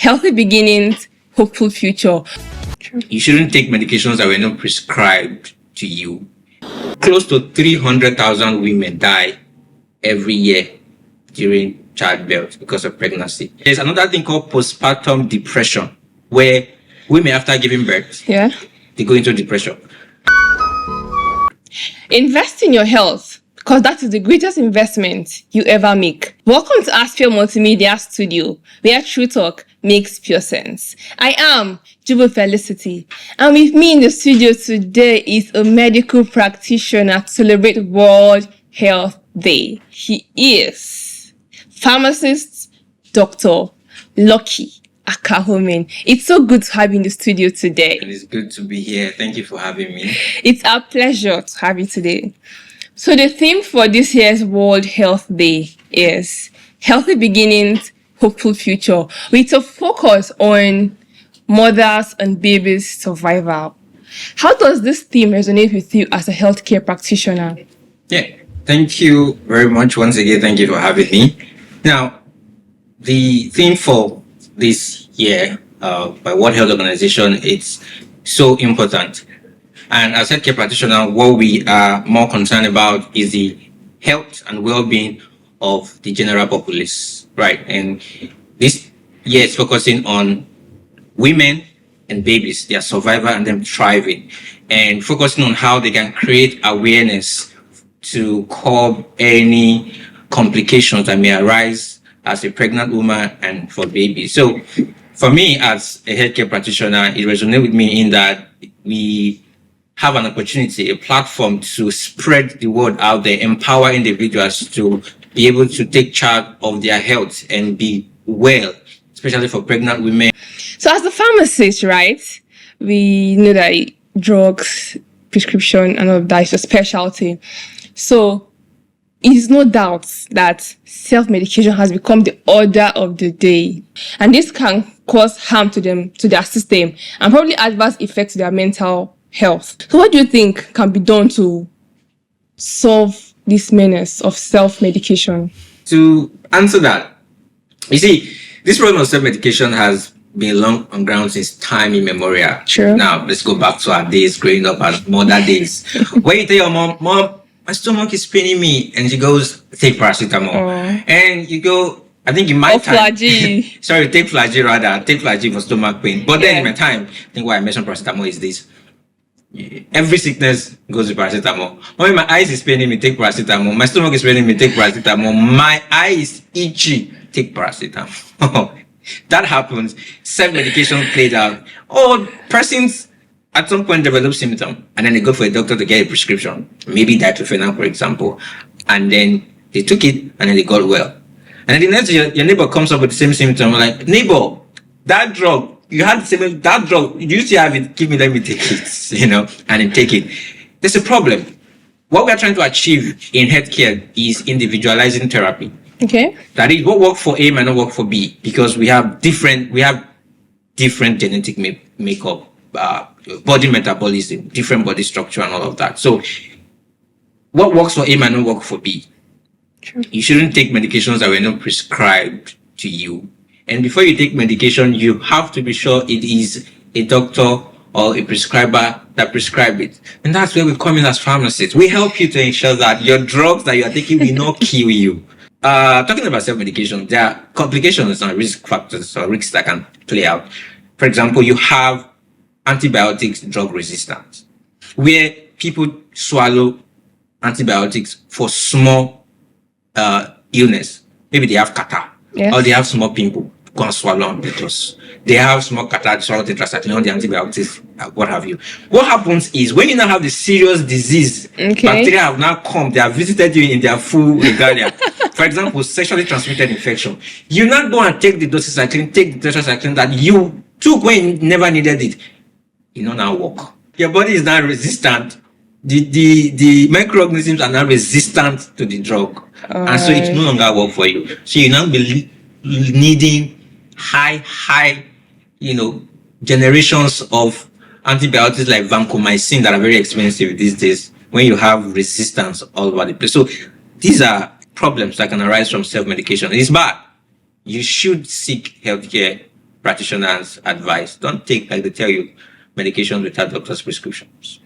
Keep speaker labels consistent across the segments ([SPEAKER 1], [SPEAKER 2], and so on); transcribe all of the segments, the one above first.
[SPEAKER 1] Healthy beginnings, hopeful future.
[SPEAKER 2] You shouldn't take medications that were not prescribed to you. Close to 300,000 women die every year during childbirth because of pregnancy. There's another thing called postpartum depression, where women after giving birth, they go into depression.
[SPEAKER 1] Invest in your health, because that is the greatest investment you ever make. Welcome to Aspure Multimedia Studio, where True Talk makes pure sense. I am Jubo Felicity, and with me in the studio today is a medical practitioner to celebrate World Health Day. He is Pharmacist Dr. Lucky. It's so good to have you in the studio today.
[SPEAKER 2] It is good to be here. Thank you for having me.
[SPEAKER 1] It's our pleasure to have you today. So the theme for this year's World Health Day is Healthy Beginnings, Hopeful Future, with a focus on mothers and babies' survival. How does this theme resonate with you as a healthcare practitioner?
[SPEAKER 2] Yeah, thank you very much. Once again, thank you for having me. Now, the theme for this year by World Health Organization, it's so important. And as healthcare practitioner, what we are more concerned about is the health and well-being of the general populace, right? And this year is focusing on women and babies, their survival and them thriving, and focusing on how they can create awareness to curb any complications that may arise as a pregnant woman and for babies. So for me as a healthcare practitioner, it resonates with me in that we have an opportunity, a platform to spread the word out there, empower individuals to be able to take charge of their health and be well, especially for pregnant women.
[SPEAKER 1] So as a pharmacist, right, we know that drugs, prescription, and all of that is a specialty. So it is no doubt that self-medication has become the order of the day. And this can cause harm to them, to their system, and probably adverse effects to their mental health. So what do you think can be done to solve this menace of self-medication?
[SPEAKER 2] To answer that, you see, this problem of self-medication has been long on ground since time immemorial.
[SPEAKER 1] Sure.
[SPEAKER 2] Now, let's go back to our days growing up as mother days. When you tell your mom, my stomach is paining me, and she goes, take paracetamol. And you go, I think in my time, sorry, take flagyl rather, take flagyl for stomach pain. But then in my time, I think why I mentioned paracetamol is this. Every sickness goes with paracetamol. When my eyes is paining me, take paracetamol. My stomach is paining me, take paracetamol. My eye is itchy, take paracetamol. That happens. Self-medication played out. Or persons at some point develop symptoms, and then they go for a doctor to get a prescription, maybe diclofenac, for example, and then they took it and then they got well. And then the next year, your neighbor comes up with the same symptom, like, neighbor, that drug, you had the same, that drug, you used to have it, give me, let me take it, you know, and then take it. There's a problem. What we are trying to achieve in healthcare is individualizing therapy.
[SPEAKER 1] Okay.
[SPEAKER 2] That is, what works for A might not work for B, because we have different genetic makeup, body metabolism, different body structure, and all of that. So what works for A might not work for B.
[SPEAKER 1] True.
[SPEAKER 2] You shouldn't take medications that were not prescribed to you. And before you take medication, you have to be sure it is a doctor or a prescriber that prescribed it. And that's where we come in as pharmacists. We help you to ensure that your drugs that you are taking will not kill you. Talking about self-medication, there are complications and risk factors or risks that can play out. For example, you have antibiotics drug resistance, where people swallow antibiotics for small illness. Maybe they have catarrh, or they have small pimple, go and swallow them because they have small catarrh, swallow tetracycline, on the antibiotics, what have you. What happens is when you now have the serious disease, bacteria have now come, they have visited you in their full regalia. For example, sexually transmitted infection. You now go and take the doxycycline, take the tetracycline that you took when you never needed it. You know now work. Your body is now resistant. The microorganisms are now resistant to the drug. And so it no longer work for you. So you now be needing high, generations of antibiotics like vancomycin that are very expensive these days when you have resistance all over the place. So these are problems that can arise from self-medication. It's bad. You should seek healthcare practitioner's advice. Don't take, like they tell you, medications without doctor's prescriptions.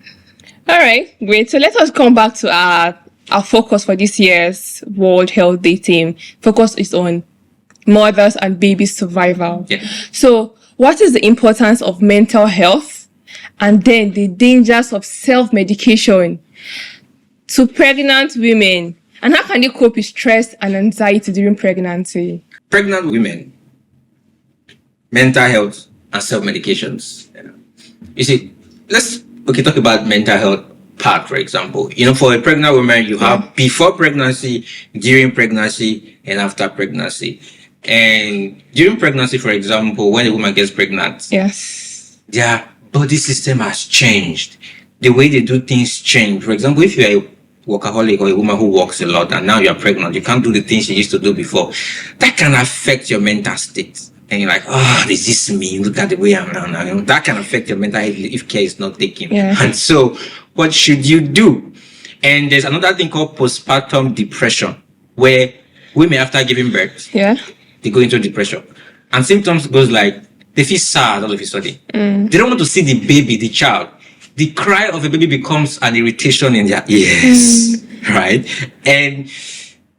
[SPEAKER 1] All right, great. So let us come back to our focus for this year's World Health Day theme. Focus is on mothers and baby survival.
[SPEAKER 2] Yeah.
[SPEAKER 1] So what is the importance of mental health and then the dangers of self-medication to pregnant women? And how can they cope with stress and anxiety during pregnancy?
[SPEAKER 2] Pregnant women, mental health and self-medications. You see, let's talk about mental health part, for example. For a pregnant woman, you have before pregnancy, during pregnancy, and after pregnancy. And during pregnancy, for example, when a woman gets pregnant,
[SPEAKER 1] yes,
[SPEAKER 2] their body system has changed. The way they do things change. For example, if you're a workaholic or a woman who works a lot and now you're pregnant, you can't do the things you used to do before. That can affect your mental state. And you're like, is this me? Look at the way I'm now. That can affect your mental health if care is not taken.
[SPEAKER 1] Yeah.
[SPEAKER 2] And so, what should you do? And there's another thing called postpartum depression, where women after giving birth, they go into depression. And symptoms goes like, they feel sad all of a sudden. They don't want to see the baby, the child. The cry of a baby becomes an irritation in their ears, right? And,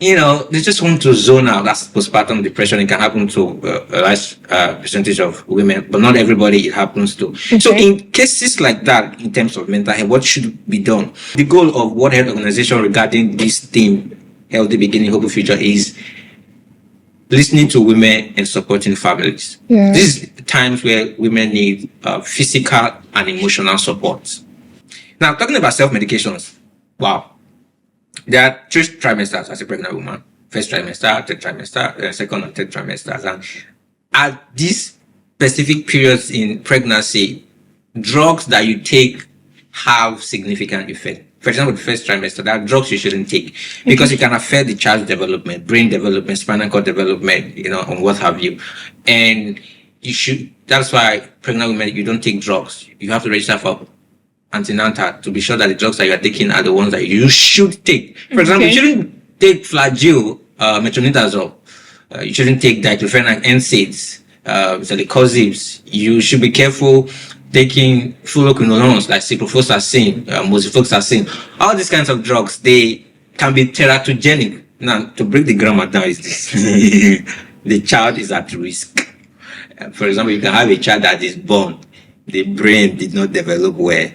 [SPEAKER 2] they just want to zone out. That's postpartum depression. It can happen to a large percentage of women, but not everybody it happens to. Okay. So in cases like that, in terms of mental health, what should be done? The goal of World Health Organization regarding this theme, Healthy Beginning, Hopeful Future, is listening to women and supporting families. Yeah. This is times where women need physical and emotional support. Now, talking about self-medications, wow. There are 3 trimesters as a pregnant woman. First trimester, third trimester, second and third trimesters. And at these specific periods in pregnancy, drugs that you take have significant effect. For example, the first trimester, there are drugs you shouldn't take because it can affect the child's development, brain development, spinal cord development, and what have you. And that's why pregnant women, you don't take drugs. You have to register for antenatal to be sure that the drugs that you are taking are the ones that you should take. For example, you shouldn't take flagyl, metronidazole. You shouldn't take diclofenac, NSAIDs, celecoxibs. You should be careful taking fluoroquinolones like ciprofloxacin, moxifloxacin. All these kinds of drugs, they can be teratogenic. Now, to break the grammar down is this. The child is at risk. For example, you can have a child that is born. The brain did not develop well.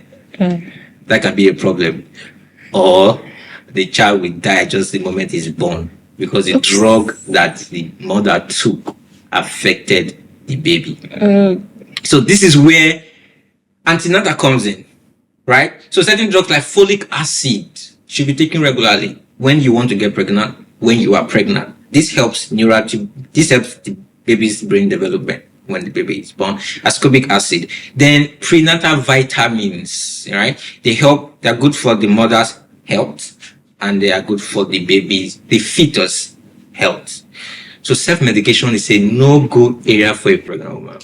[SPEAKER 2] That can be a problem. Or the child will die just the moment he's born because the drug that the mother took affected the baby. So this is where antenatal comes in, right? So certain drugs like folic acid should be taken regularly when you want to get pregnant, when you are pregnant. This helps the baby's brain development when the baby is born. Ascorbic acid. Then prenatal vitamins, right? They're good for the mother's health and they are good for the baby's, the fetus health. So self-medication is a no-go area for a pregnant woman.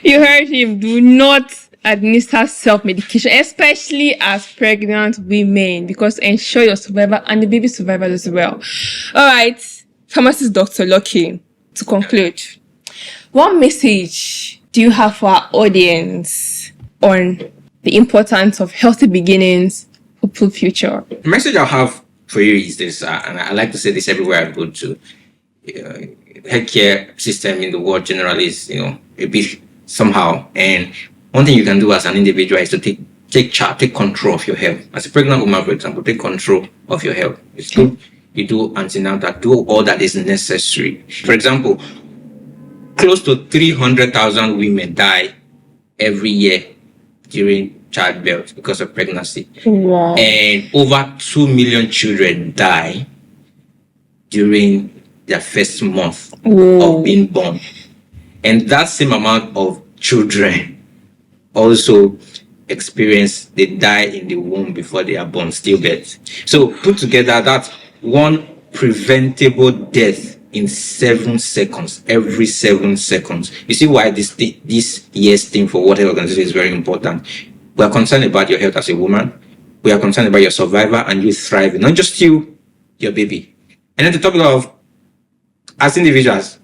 [SPEAKER 1] You heard him. Do not administer self-medication, especially as pregnant women, because ensure your survival and the baby's survival as well. All right, Pharmacist Dr. Lucky, to conclude, what message do you have for our audience on the importance of healthy beginnings, hopeful future?
[SPEAKER 2] The message I have for you is this, and I like to say this everywhere I go to. Healthcare system in the world generally is, a bit somehow. And one thing you can do as an individual is to take control of your health. As a pregnant woman, for example, take control of your health. It's good. You do antenatal, do all that is necessary. For example, close to 300,000 women die every year during childbirth because of pregnancy.
[SPEAKER 1] Wow.
[SPEAKER 2] And over 2 million children die during their first month of being born. And that same amount of children also they die in the womb before they are born, stillbirth. So put together, that's one preventable death in 7 seconds, every 7 seconds. You see why this year's thing for World Health Organization is very important. We are concerned about your health as a woman. We are concerned about your survival and you thriving, not just you, your baby. And then the topic of, as individuals,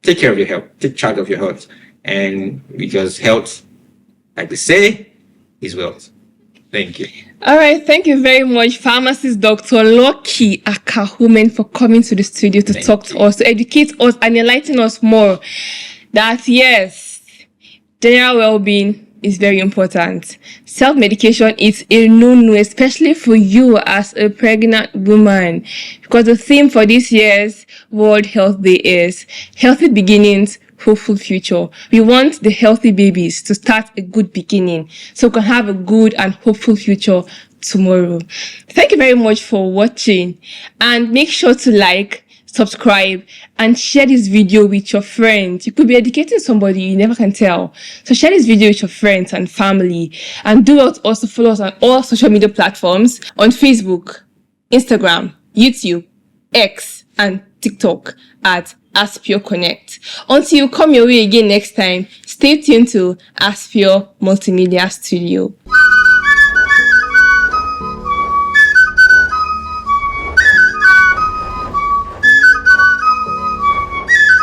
[SPEAKER 2] take care of your health, take charge of your health. And because health, like they say, is wealth. Thank you.
[SPEAKER 1] All right, thank you very much, Pharmacist Dr. Lucky Akahumen, for coming to the studio to talk to us, to educate us and enlighten us more that yes, general well-being is very important. Self-medication is a no-no, especially for you as a pregnant woman, because the theme for this year's World Health Day is Healthy Beginnings, Hopeful Future. We want the healthy babies to start a good beginning so we can have a good and hopeful future tomorrow. Thank you very much for watching, and make sure to like, subscribe, and share this video with your friends. You could be educating somebody, you never can tell. So share this video with your friends and family, and do also follow us on all social media platforms on Facebook, Instagram, YouTube, X, and TikTok at Aspure Connect. Until you come your way again next time, stay tuned to Aspure Multimedia Studio.